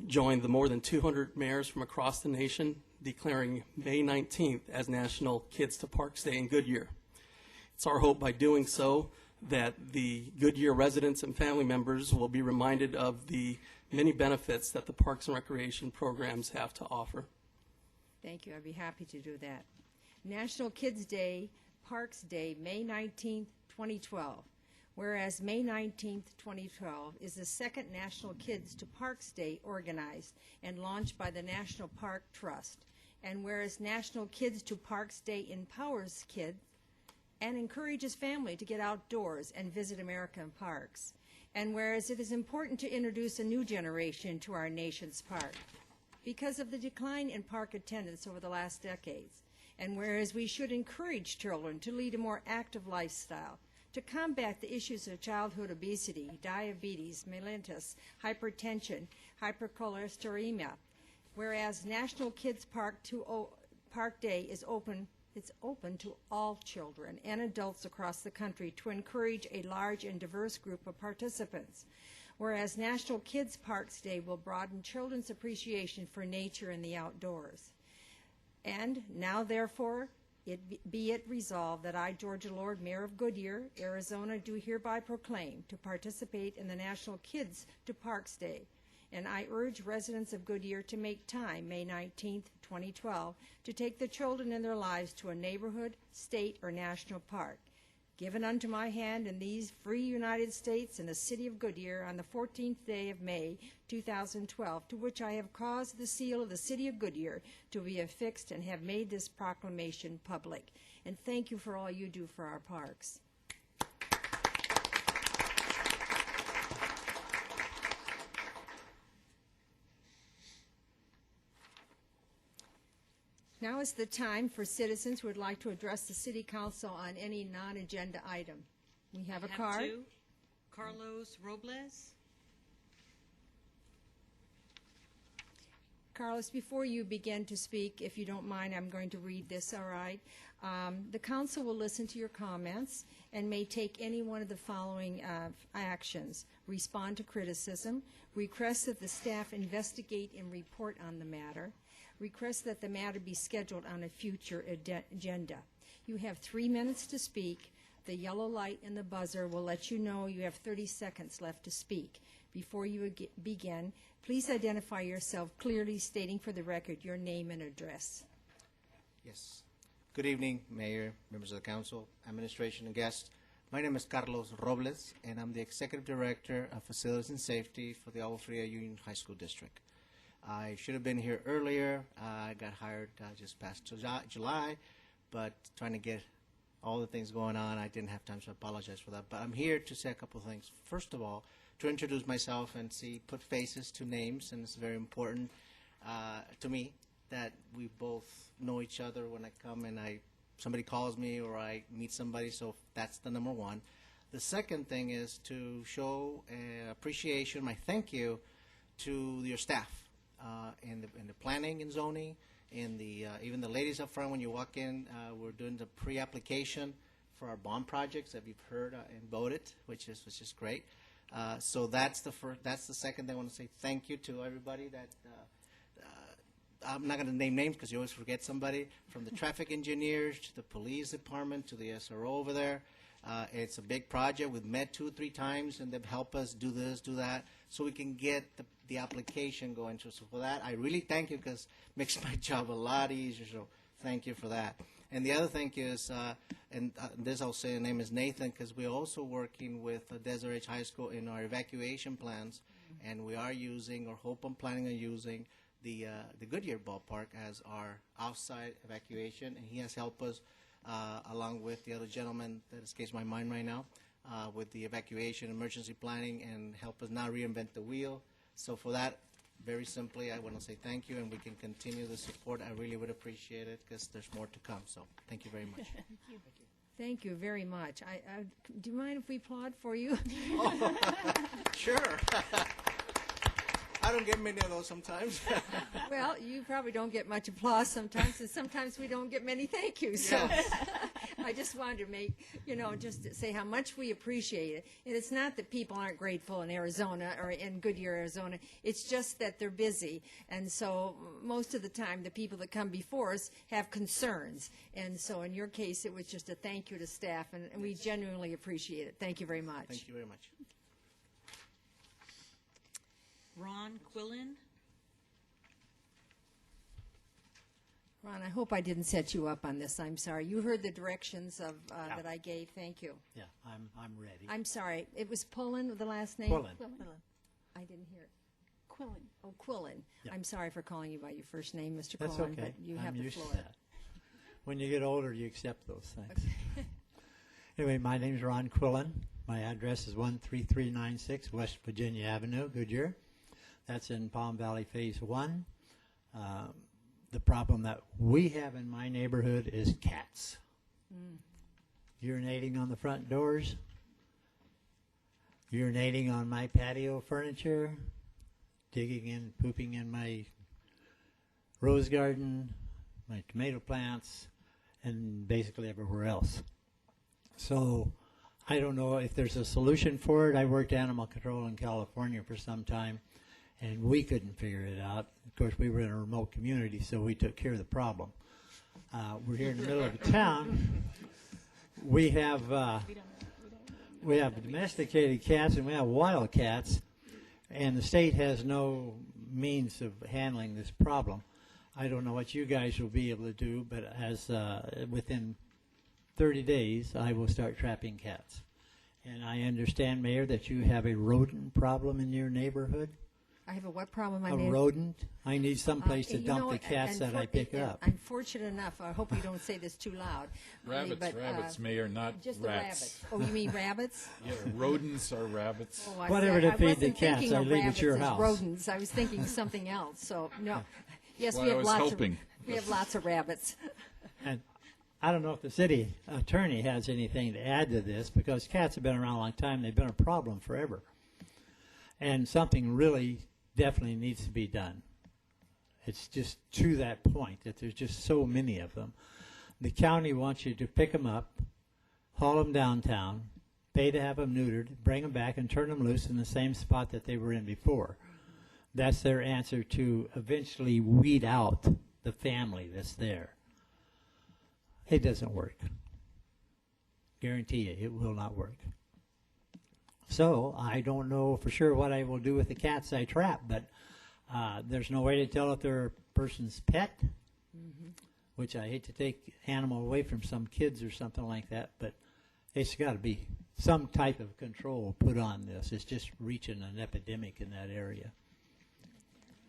join the more than 200 mayors from across the nation declaring May 19th as National Kids to Parks Day in Goodyear. It's our hope by doing so that the Goodyear residents and family members will be reminded of the many benefits that the Parks and Recreation programs have to offer. Thank you. I'd be happy to do that. National Kids Day, Parks Day, May 19th, 2012. Whereas May 19th, 2012 is the second National Kids to Parks Day organized and launched by the National Park Trust. And whereas National Kids to Parks Day empowers kids and encourages family to get outdoors and visit American parks. And whereas it is important to introduce a new generation to our nation's park because of the decline in park attendance over the last decades. And whereas we should encourage children to lead a more active lifestyle, to combat the issues of childhood obesity, diabetes, mellitus, hypertension, hypercholesteremia. Whereas National Kids Park Day is open, it's open to all children and adults across the country to encourage a large and diverse group of participants. Whereas National Kids Parks Day will broaden children's appreciation for nature and the outdoors. And now, therefore, be it resolved that I, Georgia Lord, Mayor of Goodyear, Arizona, do hereby proclaim to participate in the National Kids to Parks Day. And I urge residents of Goodyear to make time, May 19th, 2012, to take the children in their lives to a neighborhood, state, or national park. Given unto my hand in these free United States and the city of Goodyear on the 14th day of May, 2012, to which I have caused the seal of the city of Goodyear to be affixed and have made this proclamation public. And thank you for all you do for our parks. Now is the time for citizens who would like to address the City Council on any non-agenda item. We have a card. Two. Carlos Robles. Carlos, before you begin to speak, if you don't mind, I'm going to read this, all right? The council will listen to your comments and may take any one of the following actions. Respond to criticism, request that the staff investigate and report on the matter, request that the matter be scheduled on a future agenda. You have 3 minutes to speak. The yellow light and the buzzer will let you know you have 30 seconds left to speak. Before you begin, please identify yourself clearly, stating for the record your name and address. Yes. Good evening, Mayor, members of the council, administration, and guests. My name is Carlos Robles, and I'm the Executive Director of Facilities and Safety for the Agua Fria Union High School District. I should have been here earlier. I got hired just past July, but trying to get all the things going on, I didn't have time, so I apologize for that. But I'm here to say a couple of things. First of all, to introduce myself and put faces to names, and it's very important to me that we both know each other when I come and somebody calls me or I meet somebody, so that's the number one. The second thing is to show appreciation, my thank you, to your staff. In the planning and zoning, even the ladies up front when you walk in, we're doing the pre-application for our bond projects that we've heard and voted, which is great. So that's the second thing. I want to say thank you to everybody that I'm not going to name names because you always forget somebody, from the traffic engineers to the police department to the SRO over there. It's a big project. We've met 2 or 3 times, and they've helped us do this, do that, so we can get the application going. So for that, I really thank you, because it makes my job a lot easier. So thank you for that. And the other thing is, this I'll say, the name is Nathan, because we're also working with Desert Ridge High School in our evacuation plans, and we are using, or hope I'm planning on using, the Goodyear Ballpark as our outside evacuation, and he has helped us, along with the other gentleman that escapes my mind right now, with the evacuation, emergency planning, and help us not reinvent the wheel. So for that, very simply, I want to say thank you, and we can continue the support. I really would appreciate it, because there's more to come. So thank you very much. Thank you very much. Do you mind if we applaud for you? Sure. I don't get many of those sometimes. Well, you probably don't get much applause sometimes, and sometimes we don't get many thank yous. So I just wanted to make, just to say how much we appreciate it. And it's not that people aren't grateful in Arizona or in Goodyear, Arizona. It's just that they're busy. And so most of the time, the people that come before us have concerns. And so in your case, it was just a thank you to staff, and we genuinely appreciate it. Thank you very much. Thank you very much. Ron Quillen. Ron, I hope I didn't set you up on this. I'm sorry. You heard the directions that I gave. Thank you. Yeah, I'm ready. I'm sorry. It was Pullen, the last name? Quillen. I didn't hear it. Quillen. Oh, Quillen. Yeah. I'm sorry for calling you by your first name, Mr. That's Quillen, okay. but you have I'm the used floor. to that. When you get older, you accept those things. Anyway, my name is Ron Quillen. My address is 13396 West Virginia Avenue, Goodyear. That's in Palm Valley Phase 1. The problem that we have in my neighborhood is cats. Urinating on the front doors, urinating on my patio furniture, digging in, pooping in my rose garden, my tomato plants, and basically everywhere else. So I don't know if there's a solution for it. I worked animal control in California for some time, and we couldn't figure it out. Of course, we were in a remote community, so we took care of the problem. We're here in the middle of the town. We have domesticated cats and we have wild cats, and the state has no means of handling this problem. I don't know what you guys will be able to do, but as within 30 days, I will start trapping cats. And I understand, Mayor, that you have a rodent problem in your neighborhood. I have a what problem? A rodent? I need some place to dump the cats that I pick up. I'm fortunate enough. I hope you don't say this too loud. Rabbits, Mayor, not just rats. The rabbits. Oh, you mean rabbits? Yeah, rodents are rabbits. Oh, Whatever to feed the cats, I leave at your house. Rodents. I was thinking something else. So no. Yes, Well, we I have was lots hoping. we have lots of rabbits. And I don't know if the city attorney has anything to add to this, because cats have been around a long time. They've been a problem forever. And something really definitely needs to be done. It's just to that point that there's just so many of them. The county wants you to pick them up, haul them downtown, pay to have them neutered, bring them back, and turn them loose in the same spot that they were in before. That's their answer to eventually weed out the family that's there. It doesn't work. Guarantee you, it will not work. So I don't know for sure what I will do with the cats I trap, but there's no way to tell if they're a person's pet, which I hate to take animal away from some kids or something like that, but it's got to be some type of control put on this. It's just reaching an epidemic in that area.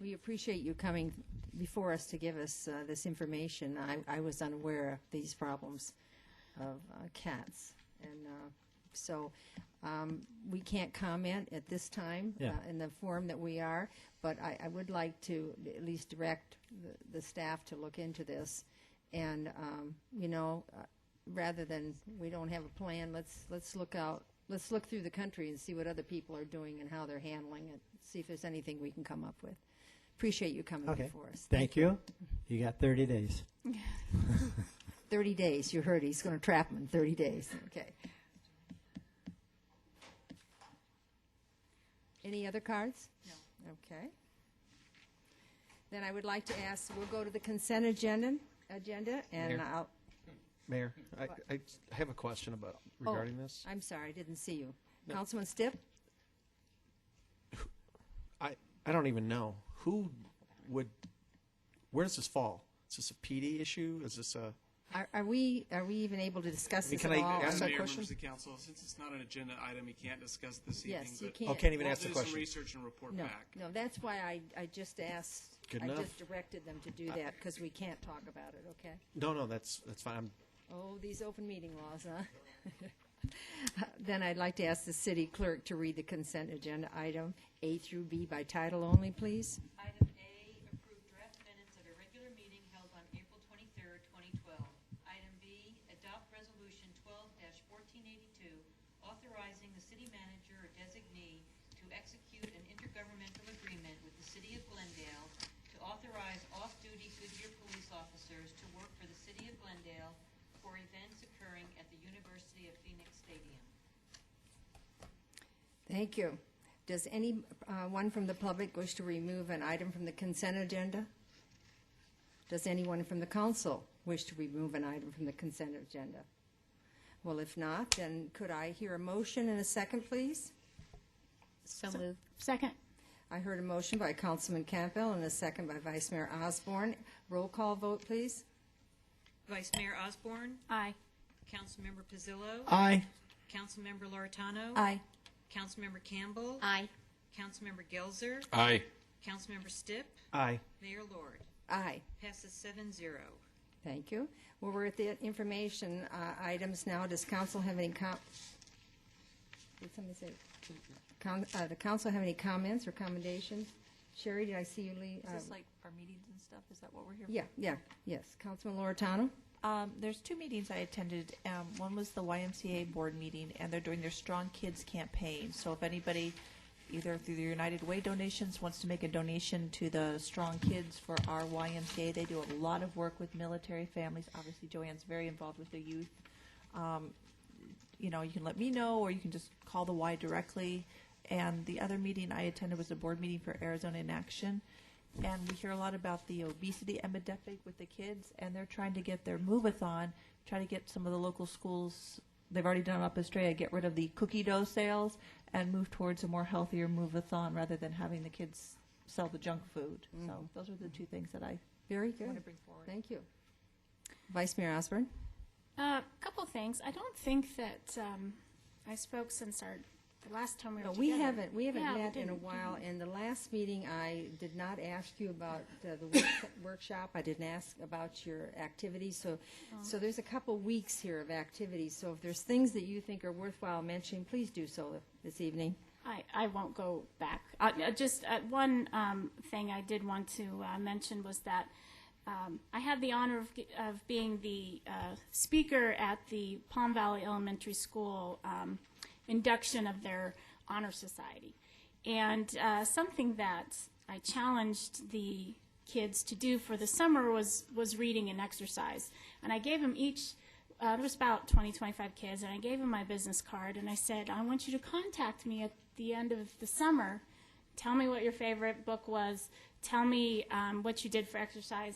We appreciate you coming before us to give us this information. I was unaware of these problems of cats, and so we can't comment at this time in the form that we are, but I would like to at least direct the staff to look into this, and rather than we don't have a plan, let's look out. Let's look through the country and see what other people are doing and how they're handling it. See if there's anything we can come up with. Appreciate you coming before us. Thank you. You got 30 days. 30 days. You heard he's going to trap them in 30 days. Okay. Any other cards? No. Okay. Then I would like to ask, we'll go to the consent agenda, and Mayor. Mayor, I have a question about regarding this. I'm sorry, I didn't see you. Councilman Stipp? I don't even know. Who would, where does this fall? Is this a PD issue? Is this a? Are we even able to discuss this Can at I all? ask that Mayor, question? members of the council, since it's not an agenda item, you can't discuss this evening. Yes, you but can't. Oh, can't even we'll ask the do question. some research and report No, back. no, that's why I just asked. Good I enough. just directed them to do that because we can't talk about it, okay? No, that's fine. Oh, these open meeting laws, huh? Then I'd like to ask the city clerk to read the consent agenda item A through B by title only, please. Item A, approve draft minutes of a regular meeting held on April 23rd, 2012. Item B, adopt resolution 12-1482, authorizing the city manager or designee to execute an intergovernmental agreement with the city of Glendale to authorize off-duty Goodyear police officers to work for the city of Glendale for events occurring at the University of Phoenix Stadium. Thank you. Does anyone from the public wish to remove an item from the consent agenda? Does anyone from the council wish to remove an item from the consent agenda? Well, if not, then could I hear a motion and a second, please? So moved. Second. I heard a motion by Councilman Campbell and a second by Vice Mayor Osborne. Roll call vote, please. Vice Mayor Osborne? Aye. Councilmember Pizzillo? Aye. Councilmember Loretano? Aye. Councilmember Campbell? Aye. Councilmember Gelzer? Aye. Councilmember Stipp? Aye. Mayor Lord? Aye. Passes 7-0. Thank you. Well, we're at the information items now. Does council have any did somebody say? The council have any comments or commendations? Sherry, did I see you leave? Is this like our meetings and stuff? Is that what we're here for? Yes. Councilman Loretano? There's two meetings I attended. One was the YMCA board meeting, and they're doing their Strong Kids campaign. So if anybody, either through the United Way donations, wants to make a donation to the Strong Kids for our YMCA, they do a lot of work with military families. Obviously, Joanne's very involved with the youth. You can let me know, or you can just call the Y directly. And the other meeting I attended was a board meeting for Arizona in Action. And we hear a lot about the obesity epidemic with the kids, and they're trying to get their move-a-thon, try to get some of the local schools, they've already done it up Estrella, get rid of the cookie dough sales and move towards a more healthier move-a-thon rather than having the kids sell the junk food. So those are the two things that I Very want good. to bring forward. Thank you. Vice Mayor Osborne? A couple things. I don't think that I spoke since the last time we were No, together. we haven't Yeah, we met in a didn't. while. In the last meeting, I did not ask you about the workshop. I didn't ask about your activities. So there's a couple weeks here of activities. So if there's things that you think are worthwhile mentioning, please do so this evening. I won't go back. Just one thing I did want to mention was that I had the honor of being the speaker at the Palm Valley Elementary School induction of their honor society. And something that I challenged the kids to do for the summer was reading and exercise. And I gave them each, there was about 20, 25 kids, and I gave them my business card, and I said, I want you to contact me at the end of the summer. Tell me what your favorite book was. Tell me what you did for exercise.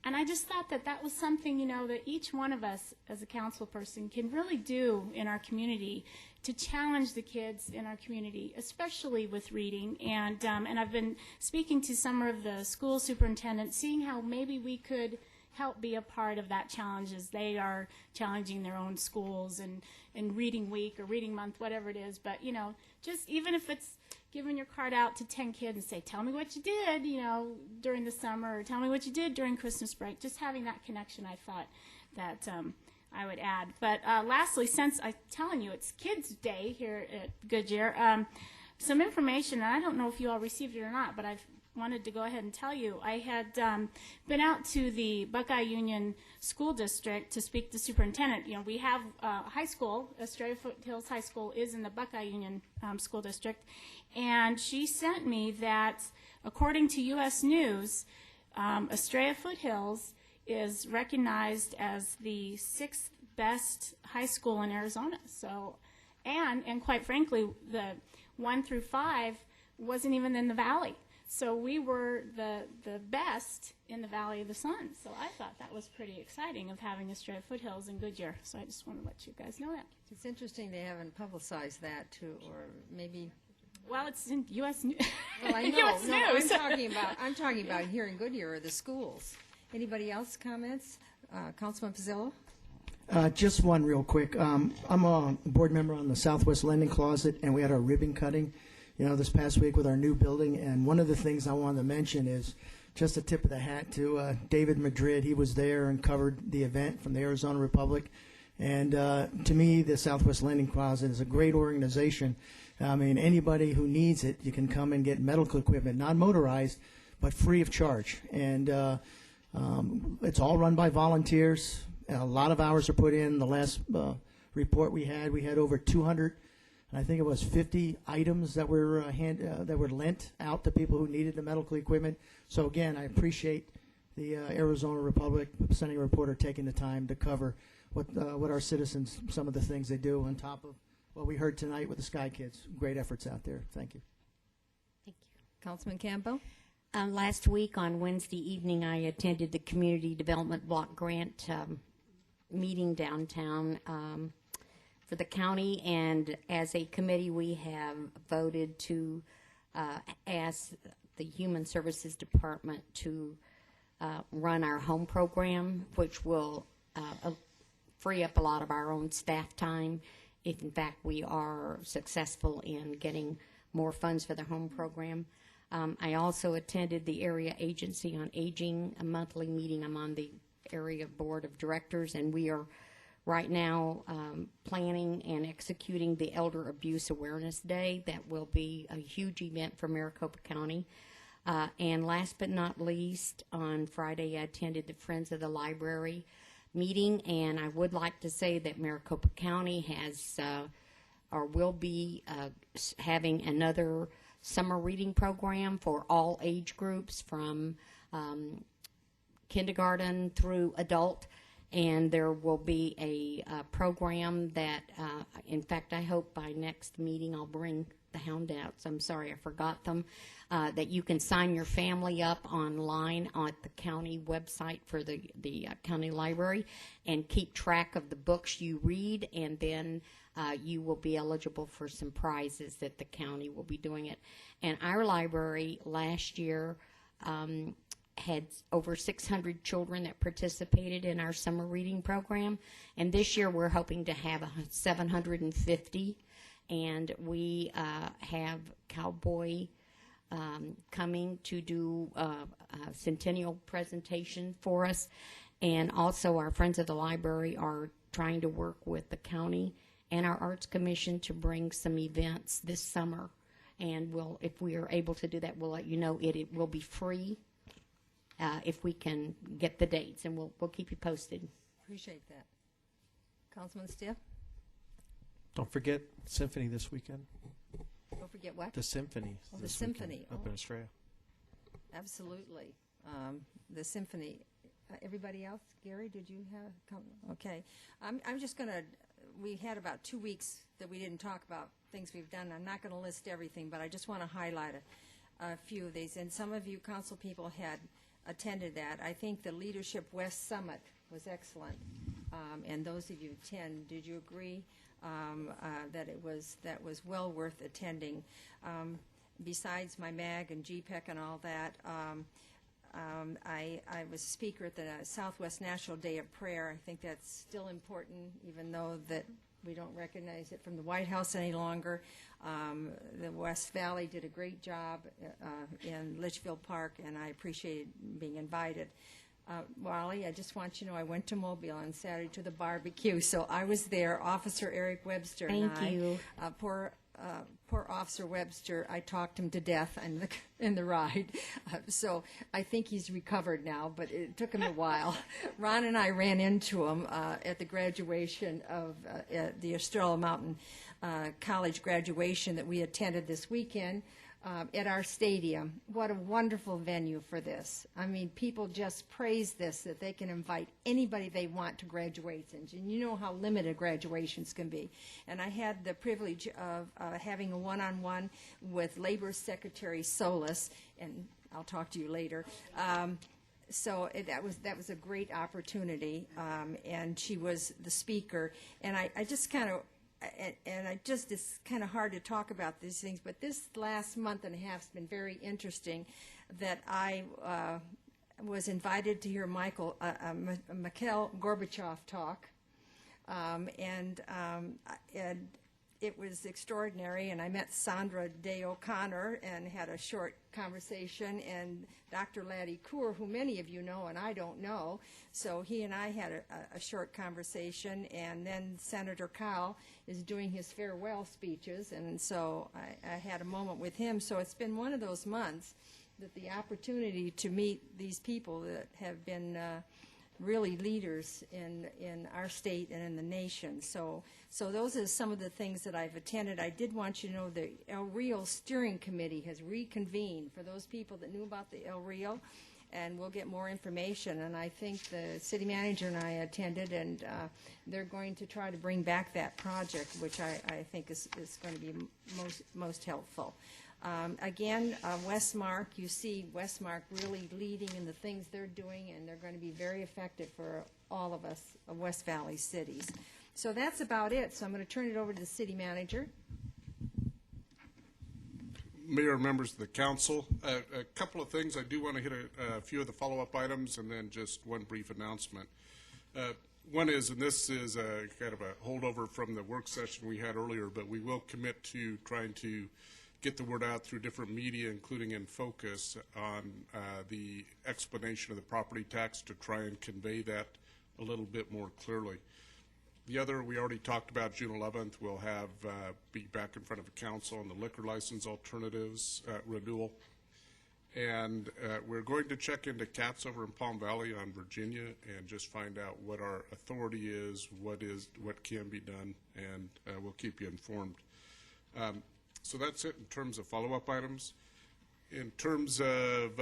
And I just thought that was something, that each one of us as a council person can really do in our community to challenge the kids in our community, especially with reading. And I've been speaking to some of the school superintendents, seeing how maybe we could help be a part of that challenge as they are challenging their own schools and reading week or reading month, whatever it is. But, just even if it's giving your card out to 10 kids and say, tell me what you did, during the summer, or tell me what you did during Christmas break, just having that connection, I thought that I would add. But lastly, since I'm telling you it's Kids Day here at Goodyear, some information, and I don't know if you all received it or not, but I've wanted to go ahead and tell you. I had been out to the Buckeye Union School District to speak to the superintendent. We have high school, Estrella Foothills High School is in the Buckeye Union School District, and she sent me that according to U.S. News, Estrella Foothills is recognized as the 6th best high school in Arizona. So, and quite frankly, the 1 through 5 wasn't even in the valley. So we were the best in the Valley of the Sun. So I thought that was pretty exciting of having Estrella Foothills in Goodyear. So I just want to let you guys know that. It's interesting they haven't publicized that too, or maybe. Well, it's in U.S. News. Well, I know. US No, News. I'm talking about here in Goodyear or the schools. Anybody else comments? Councilman Pizzillo? Just one real quick. I'm a board member on the Southwest Lending Closet, and we had our ribbon cutting, this past week with our new building. And one of the things I wanted to mention is just a tip of the hat to David Madrid. He was there and covered the event from the Arizona Republic. And to me, the Southwest Lending Closet is a great organization. I mean, anybody who needs it, you can come and get medical equipment, not motorized, but free of charge. And it's all run by volunteers. A lot of hours are put in. The last report we had over 200, and I think it was 50 items that were that were lent out to people who needed the medical equipment. So again, I appreciate the Arizona Republic sending a reporter taking the time to cover what our citizens, some of the things they do on top of what we heard tonight with the Sky Kids. Great efforts out there. Thank you. Thank you. Councilman Campbell? Last week on Wednesday evening, I attended the Community Development Block Grant meeting downtown for the county, and as a committee, we have voted to ask the Human Services Department to run our home program, which will free up a lot of our own staff time if, in fact, we are successful in getting more funds for the home program. I also attended the Area Agency on Aging, a monthly meeting. I'm on the area board of directors, and we are right now planning and executing the Elder Abuse Awareness Day. That will be a huge event for Maricopa County. And last but not least, on Friday, I attended the Friends of the Library meeting, and I would like to say that Maricopa County has or will be having another summer reading program for all age groups from kindergarten through adult, and there will be a program that, in fact, I hope by next meeting I'll bring the Houndouts. I'm sorry, I forgot them. That you can sign your family up online on the county website for the county library and keep track of the books you read, and then you will be eligible for some prizes that the county will be doing it. And our library last year had over 600 children that participated in our summer reading program, and this year we're hoping to have 750, and we have Cowboy coming to do a centennial presentation for us, and also our Friends of the Library are trying to work with the county and our Arts Commission to bring some events this summer, and if we are able to do that, we'll let you know. It will be free if we can get the dates, and we'll keep you posted. Appreciate that. Councilman Stiff? Don't forget Symphony this weekend. Don't forget what? The Symphony. Oh, the this Symphony. weekend up in Estrella. Absolutely. The Symphony. Everybody else? Gary, did you have? Okay. I'm just going to, we had about 2 weeks that we didn't talk about things we've done. I'm not going to list everything, but I just want to highlight a few of these. And some of you council people had attended that. I think the Leadership West Summit was excellent. And those of you who attend, did you agree that that was well worth attending? Besides my MAG and GPEC and all that, I was a speaker at the Southwest National Day of Prayer. I think that's still important, even though that we don't recognize it from the White House any longer. The West Valley did a great job in Litchfield Park, and I appreciated being invited. Wally, I just want you to know I went to Mobile on Saturday to the barbecue, so I was there. Officer Eric Webster and Thank you. Poor Officer Webster, I talked him to death in the ride. So I think he's recovered now, but it took him a while. Ron and I ran into him at the graduation of the Estrella Mountain College graduation that we attended this weekend. at our stadium. What a wonderful venue for this. I mean, people just praise this, that they can invite anybody they want to graduations. And you know how limited graduations can be. And I had the privilege of having a one-on-one with Labor Secretary Solis, and I'll talk to you later. That was a great opportunity, and she was the speaker. And I just kind of, it's kind of hard to talk about these things, but this last month and a half has been very interesting. That I was invited to hear Mikhail Gorbachev talk, and it was extraordinary. And I met Sandra Day O'Connor and had a short conversation, and Dr. Laddie Kaur, who many of you know and I don't know. So he and I had a short conversation, and then Senator Kyle is doing his farewell speeches, and so I had a moment with him. So it's been one of those months that the opportunity to meet these people that have been really leaders in our state and in the nation. So those are some of the things that I've attended. I did want you to know the El Rio Steering Committee has reconvened for those people that knew about the El Rio, and we'll get more information. And I think the city manager and I attended, and they're going to try to bring back that project, which I think is going to be most helpful. Again, Westmark, you see Westmark really leading in the things they're doing, and they're going to be very effective for all of us West Valley cities. So that's about it. So I'm going to turn it over to the city manager. Mayor, members of the council, a couple of things. I do want to hit a few of the follow-up items and then just one brief announcement. One is, and this is a kind of a holdover from the work session we had earlier, but we will commit to trying to get the word out through different media, including In Focus, on the explanation of the property tax to try and convey that a little bit more clearly. The other, we already talked about June 11th. We'll have be back in front of the council on the liquor license alternatives renewal. And we're going to check into CATS over in Palm Valley on Virginia and just find out what our authority is, what can be done, and we'll keep you informed. So that's it in terms of follow-up items. In terms of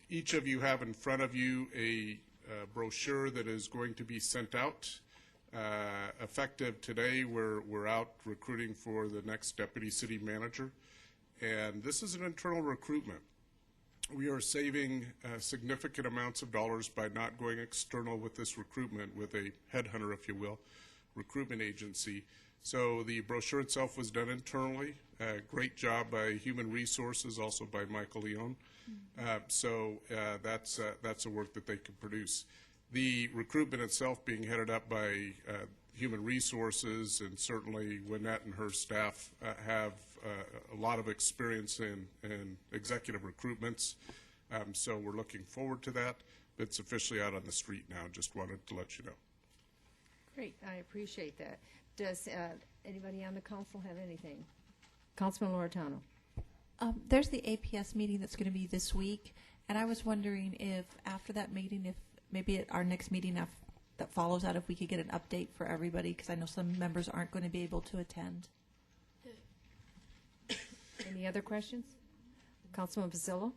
each of you have in front of you a brochure that is going to be sent out. Effective today, we're out recruiting for the next deputy city manager, and this is an internal recruitment. We are saving significant amounts of dollars by not going external with this recruitment, with a headhunter, if you will, recruitment agency. So the brochure itself was done internally. Great job by Human Resources, also by Michael Leone. So that's a work that they can produce. The recruitment itself being headed up by Human Resources, and certainly Lynette and her staff have a lot of experience in executive recruitments. So we're looking forward to that. It's officially out on the street now. Just wanted to let you know. Great. I appreciate that. Does anybody on the council have anything? Councilman Loretano. There's the APS meeting that's going to be this week, and I was wondering if after that meeting, if maybe at our next meeting that follows that, if we could get an update for everybody, because I know some members aren't going to be able to attend. Any other questions? Councilman Pasillo?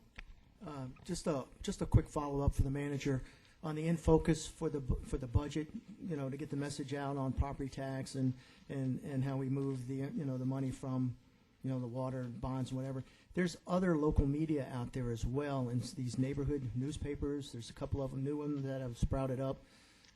Just a quick follow-up for the manager on the In Focus for the budget, to get the message out on property tax and how we move the the money from the water bonds and whatever. There's other local media out there as well, and these neighborhood newspapers. There's a couple of them, new ones that have sprouted up.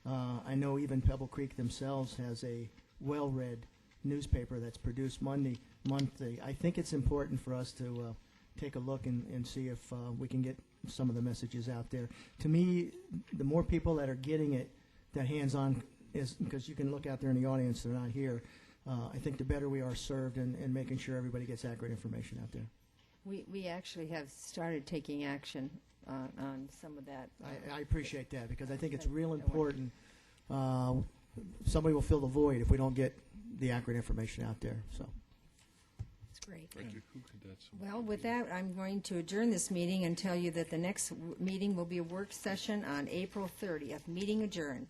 I know even Pebble Creek themselves has a well-read newspaper that's produced monthly. I think it's important for us to take a look and see if we can get some of the messages out there. To me, the more people that are getting it, that hands-on is, because you can look out there in the audience, they're not here. I think the better we are served in making sure everybody gets accurate information out there. We actually have started taking action on some of that. I appreciate that, because I think it's real important. Somebody will fill the void if we don't get the accurate information out there. So. That's great. Thank you. Well, with that, I'm going to adjourn this meeting and tell you that the next meeting will be a work session on April 30th. Meeting adjourned.